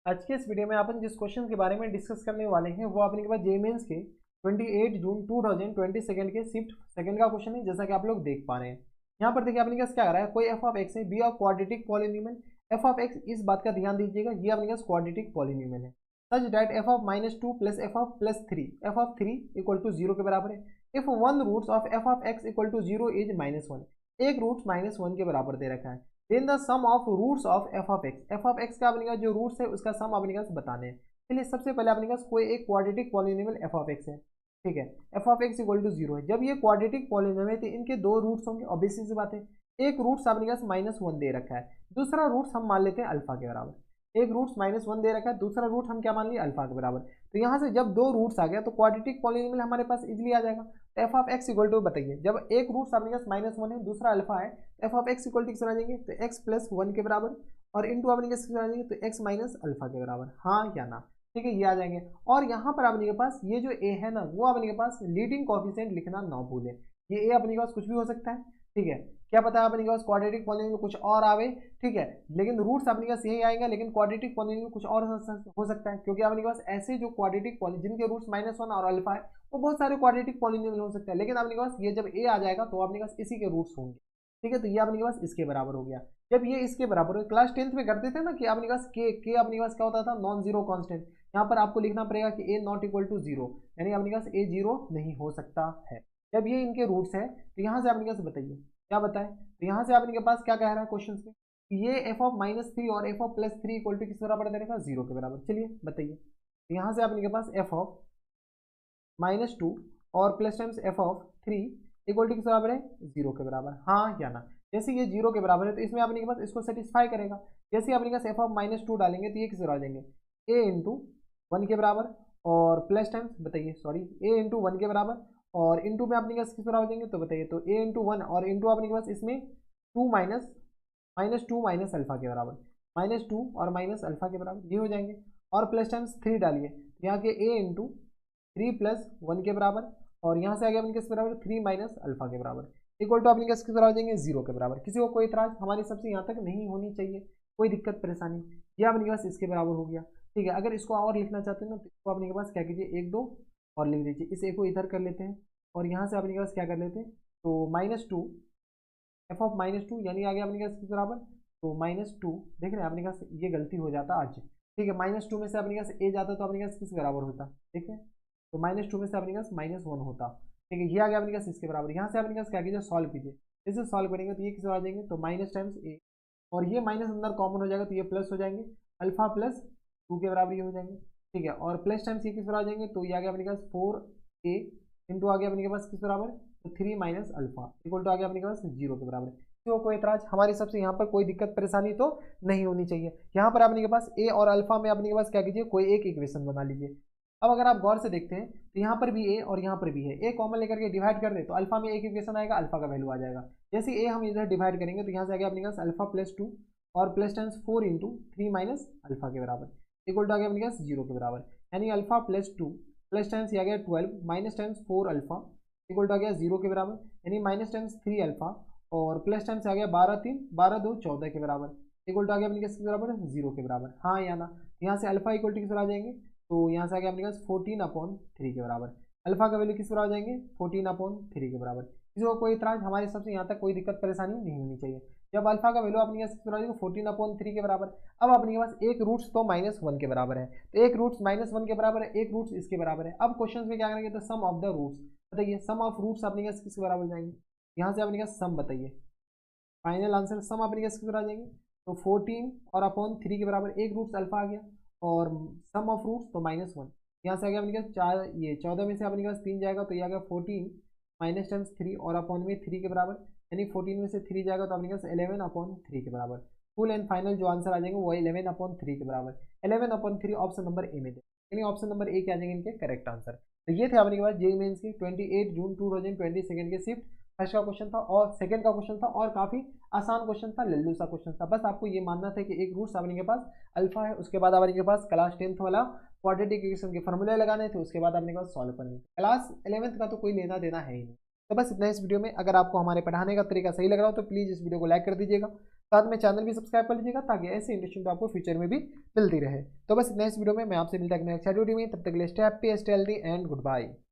आज के इस वीडियो में अपन जिस क्वेश्चन के बारे में डिस्कस करने वाले हैं वो अपने के पास जे मेंस के 28 जून 2022 के शिफ्ट सेकंड का क्वेश्चन है, जैसा कि आप लोग देख पा रहे हैं। यहाँ पर देखिए अपने पास क्या आ रहा है, कोई एफ ऑफ एक्स है be of quadratic polynomial F of X. इस बात का ध्यान दीजिएगा, ये अपने पास क्वाड्रेटिक पॉलिनोमियल है such that F of -2 plus F of +3 F of 3 equal to 0 के बराबर है। If one roots of F of X equal to 0 is -1, एक रूट्स -1 के बराबर दे रखा है। Then the sum of roots of F of X का अपने पास जो रूट्स है उसका सम अपने पास बताने हैं। चलिए सबसे पहले अपने पास कोई एक quadratic polynomial F of X है, ठीक है। F of X equal to 0 है। जब ये क्वाड्रेटिक पॉलिनोमियल है तो इनके दो रूट्स होंगे, ऑब्वियसली सी बात है। एक रूट्स अपने पास -1 दे रखा है, दूसरा रूट्स हम मान लेते हैं अल्फा के बराबर। एक रूट्स -1 दे रखा है, दूसरा रूट हम क्या मान लिया अल्फा के बराबर। तो यहाँ से जब दो रूट्स आ गया तो क्वाड्रेटिक पॉलिनोमियल हमारे पास इजीली आ जाएगा। F of X equal to बताइए, जब एक रूट्स अपने पास -1 है दूसरा अल्फा है, F of X equal to किस आ जाएंगे तो एक्स प्लस 1 के बराबर, और इंटू अपने किस आ जाएंगे तो एक्स माइनस अल्फा के बराबर, हाँ या ना, ठीक है, ये आ जाएंगे। और यहाँ पर अपने के पास ये जो ए है ना वो अपने के पास लीडिंग कोएफिशिएंट लिखना ना भूले। ये ए अपने के पास कुछ भी हो सकता है, ठीक है। क्या पता है अपने के पास क्वाड्रेटिक पॉलिनोमियल कुछ और आवे, ठीक है, लेकिन रूट्स अपने के पास यही आएगा, लेकिन क्वाड्रेटिक पॉलिनोमियल कुछ और हो सकता है, क्योंकि अपने के पास ऐसे जो क्वाड्रेटिक जिनके रूट्स -1 और अल्फा है वो बहुत सारे क्वाड्रेटिक पॉलिनोमियल हो सकता है, लेकिन अपने के पास ये जब ए आ जाएगा तो अपने पास इसी के रूट्स होंगे, ठीक है। तो ये अपने के पास इसके बराबर हो गया। जब ये इसके बराबर हो, क्लास 10th में करते थे ना कि अपने पास के अपने पास क्या होता था नॉन जीरो कांस्टेंट। यहाँ पर आपको लिखना पड़ेगा कि ए नॉट इक्वल टू 0, यानी अपने पास ए 0 नहीं हो सकता है। जब ये इनके रूट्स है तो यहाँ से अपने पास बताइए क्या बताए। तो यहाँ से अपने के पास क्या कह रहा है क्वेश्चन में कि ये एफ ऑफ -3 और एफ ऑफ +3 इक्वल टू किस बराबर दे रखा 0 के बराबर। चलिए बताइए, तो यहाँ से अपने के पास एफ ऑफ -2 और plus times F of 3 equal to किस बराबर है 0 के बराबर, हाँ या ना। जैसे ये 0 के बराबर है तो इसमें अपने के पास इसको सेटिस्फाई करेगा। जैसे अपने के पास एफ ऑफ -2 डालेंगे तो ये किस बराबर आ जाएंगे ए इंटू 1 के बराबर, और प्लस टाइम्स बताइए सॉरी ए इंटू 1 के बराबर, और इंटू में अपने के पास किस बराबर हो जाएंगे तो बताइए तो ए इंटू 1 और इंटू अपने के पास इसमें 2 -2 माइनस अल्फा के बराबर, -2 और माइनस अल्फा के बराबर ये हो जाएंगे, और प्लस टाइम्स 3 डालिए यहाँ के ए इंटू 3 प्लस 1 के बराबर, और यहाँ से आगे अपने किस बराबर 3 माइनस अल्फा के बराबर इक्वल टू अपने किस बराबर हो जाएंगे 0 के बराबर। किसी को कोई इतराज हमारी सबसे यहाँ तक नहीं होनी चाहिए, कोई दिक्कत परेशानी। यह अपने पास इसके बराबर हो गया, ठीक है। अगर इसको और लिखना चाहते हैं ना तो इसको अपने के पास क्या कीजिए 1 2 और लिख दीजिए, इस एक को इधर कर लेते हैं, और यहाँ से अपने के पास क्या कर लेते हैं तो -2 एफ ऑफ -2 यानी आ गया अपने पास किस बराबर तो -2। देख रहे हैं अपने पास ये गलती हो जाता आज, ठीक है। -2 में से अपने पास ए जाता तो अपने पास किस बराबर होता, ठीक है, तो -2 में से अपने पास -1 होता, ठीक है। ये आ गया अपने पास इसके बराबर। यहाँ से अपने पास क्या कीजिए सॉल्व कीजिए, इसे सॉल्व करेंगे तो ये किस आ जाएंगे तो माइनस टाइम्स ए, और ये माइनस अंदर कॉमन हो जाएगा तो ये प्लस हो जाएंगे, अल्फा प्लस 2 के बराबर ये हो जाएंगे, ठीक है। और प्लस टाइम्स ये किस बराबर आ जाएंगे तो ये आ गया अपने पास 4a इंटू आ गया अपने के पास किस बराबर तो 3 माइनस अल्फा इक्वल टू आ गया अपने के पास 0 के बराबर। तो कोई एतराज हमारी सबसे यहाँ पर कोई दिक्कत परेशानी तो नहीं होनी चाहिए। यहाँ पर अपने के पास ए और अल्फा में अपने के पास क्या कीजिए कोई एक इक्वेशन बना लीजिए। अब अगर आप गौर से देखते हैं तो यहाँ पर भी ए और यहाँ पर भी है, ए कॉमन लेकर के डिवाइड कर दे तो अल्फा में एक इक्वेशन आएगा, अल्फा का वैल्यू आ जाएगा। जैसे ए हम इधर डिवाइड करेंगे तो यहाँ से आ गया अपने पास अल्फा +2 और plus times 4 into 3 minus alpha के बराबर इक्वल टू आ गया अपने पास 0 के बराबर, यानी अल्फा +2 प्लस टाइम्स ये आ गया 12 minus times 4 alpha equal to आ गया 0 के बराबर, यानी माइनस टाइम्स 3 अल्फा और प्लस टाइम्स आ गया 12 3 12 2 14 के बराबर इक्वल टू आ गया अपने किसके बराबर 0 के बराबर, हाँ या ना। यहाँ से अल्फा इक्वल टू किस बराबर आ जाएंगे तो यहाँ से आ गया अपने पास 14/3 के बराबर, अल्फा का वैल्यू किस बराबर आ जाएंगे 14/3 के बराबर। किसी को कोई इतराज हमारे सबसे यहाँ तक कोई दिक्कत परेशानी नहीं होनी चाहिए। जब अल्फा का वैल्यू अपने पास 14/3 के बराबर, अब अपने पास एक रूट्स तो -1 के बराबर है, तो एक रूट्स -1 के बराबर है, एक रूट्स इसके बराबर है। अब क्वेश्चन में क्या करेंगे तो सम ऑफ द रूट्स बताइए, सम ऑफ रूट्स अपने पास किसके बराबर जाएंगे, यहाँ से अपने पास सम बताइए, फाइनल आंसर सम अपने पास किसके बराबर आ जाएंगे तो 14 और अपॉन 3 के बराबर, एक रूट्स अल्फा आ गया और सम ऑफ रूट्स तो -1, यहाँ से आ गया अपने पास 4, ये 14 में से अपने पास 3 जाएगा तो ये आ गया 14 माइनस टाइम्स 3 और अपॉन में 3 के बराबर, यानी 14 में से 3 जाएगा तो अपने पास 11/3 के बराबर। फुल एंड फाइनल जो आंसर आ जाएंगे वो 11/3 के बराबर, 11/3 ऑप्शन नंबर ए में दे, यानी ऑप्शन नंबर ए के आ जाएंगे इनके करेक्ट आंसर। तो ये थे अपने के पास जेईई मेंस की 28 जून 2022 के शिफ्ट फर्स्ट का क्वेश्चन था और सेकंड का क्वेश्चन था, और काफी आसान क्वेश्चन था, लल्लू सा क्वेश्चन था। बस आपको ये मानना था कि एक रूट्स अपने के पास अल्फा है, उसके बाद अपने के पास क्लास 10th वाला क्वाड्रेटिक इक्वेशन के फॉर्मूले लगाने थे, उसके बाद अपने के पास सॉल्व करने थे। क्लास 11th का तो कोई लेना देना है ही नहीं। तो बस इतना इस वीडियो में। अगर आपको हमारे पढ़ाने का तरीका सही लग रहा हो तो प्लीज़ इस वीडियो को लाइक कर दीजिएगा, साथ में चैनल भी सब्सक्राइब कर लीजिएगा ताकि ऐसी इंटरेस्टिंग आपको फ्यूचर में भी मिलती रहे। तो बस नेक्स्ट वीडियो में मैं आपसे मिलता है नेक्स्ट वीडियो में, तब तक के लिए stay happy, stay healthy and good bye.